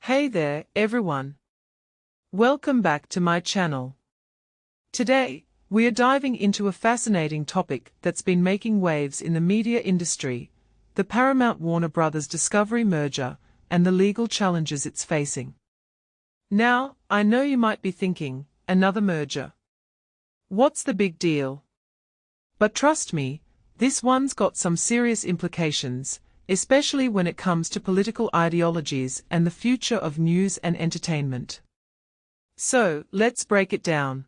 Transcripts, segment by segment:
Hey there, everyone. Welcome back to my channel. Today, we are diving into a fascinating topic that's been making waves in the media industry, the Paramount-Warner Brothers Discovery merger, and the legal challenges it's facing. Now, I know you might be thinking, another merger. What's the big deal? But trust me, this one's got some serious implications, especially when it comes to political ideologies and the future of news and entertainment. So, let's break it down.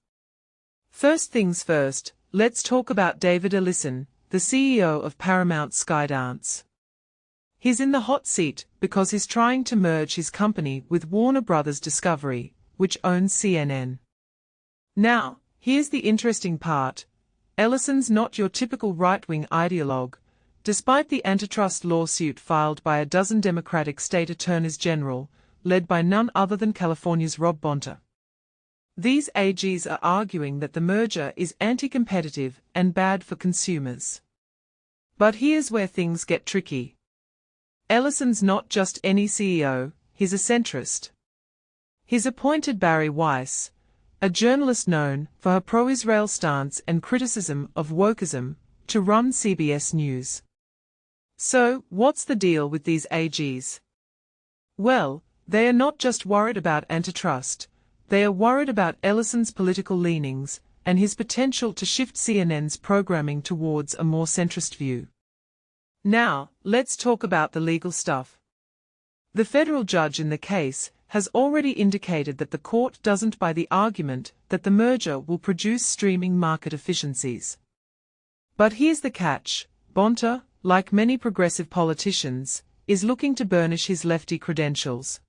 First things first, let's talk about David Ellison, the CEO of Paramount-Skydance. He's in the hot seat because he's trying to merge his company with Warner Brothers Discovery, which owns CNN. Now, here's the interesting part. Ellison's not your typical right-wing ideologue. Despite the antitrust lawsuit filed by a dozen Democratic state attorneys general, led by none other than California's Rob Bonta. These AGs are arguing that the merger is anti-competitive and bad for consumers. But here's where things get tricky. Ellison's not just any CEO, he's a centrist. He's appointed Bari Weiss, a journalist known for her pro-Israel stance and criticism of wokeism, to run CBS News. So, what's the deal with these AGs? Well, they are not just worried about antitrust, they are worried about Ellison's political leanings and his potential to shift CNN's programming towards a more centrist view. Now, let's talk about the legal stuff. The federal judge in the case has already indicated that the court doesn't buy the argument that the merger will produce streaming market efficiencies. But here's the catch: Bonta, like many progressive politicians, is looking to burnish his lefty credentials.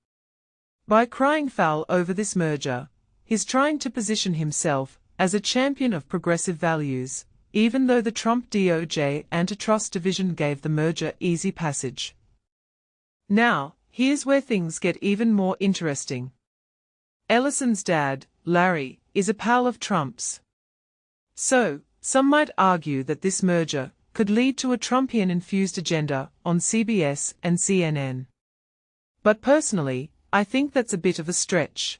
By crying foul over this merger, he's trying to position himself as a champion of progressive values, even though the Trump DOJ Antitrust Division gave the merger easy passage. Now, here's where things get even more interesting. Ellison's dad, Larry, is a pal of Trump's. So, some might argue that this merger could lead to a Trumpian-infused agenda on CBS and CNN. But personally, I think that's a bit of a stretch.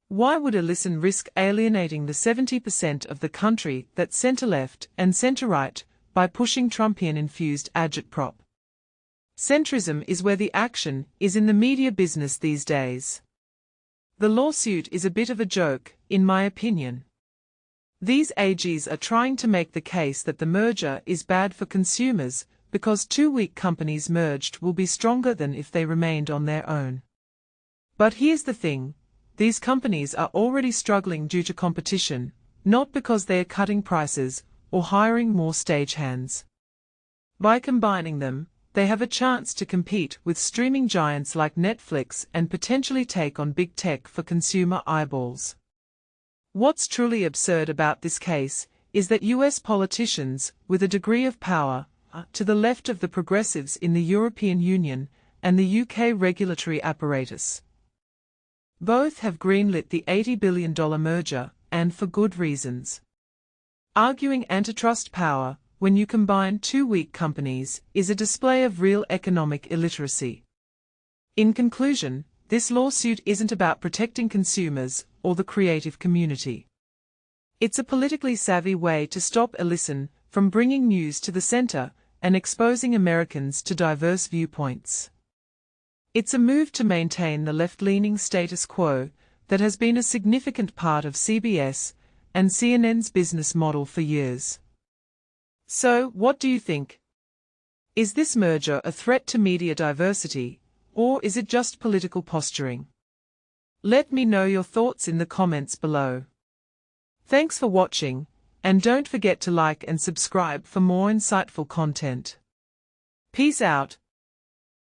Why would Ellison risk alienating the 70% of the country that's center-left and center-right by pushing Trumpian-infused agitprop? Centrism is where the action is in the media business these days. The lawsuit is a bit of a joke, in my opinion. These AGs are trying to make the case that the merger is bad for consumers because two weak companies merged will be stronger than if they remained on their own. But here's the thing, these companies are already struggling due to competition, not because they are cutting prices or hiring more stagehands. By combining them, they have a chance to compete with streaming giants like Netflix and potentially take on big tech for consumer eyeballs. What's truly absurd about this case is that US politicians, with a degree of power, to the left of the progressives in the European Union and the UK regulatory apparatus, both have greenlit the $80 billion merger, and for good reasons. Arguing antitrust power, when you combine two weak companies, is a display of real economic illiteracy. In conclusion, this lawsuit isn't about protecting consumers or the creative community. It's a politically savvy way to stop Ellison from bringing news to the center and exposing Americans to diverse viewpoints. It's a move to maintain the left-leaning status quo that has been a significant part of CBS and CNN's business model for years. So, what do you think? Is this merger a threat to media diversity, or is it just political posturing? Let me know your thoughts in the comments below. Thanks for watching, and don't forget to like and subscribe for more insightful content. Peace out.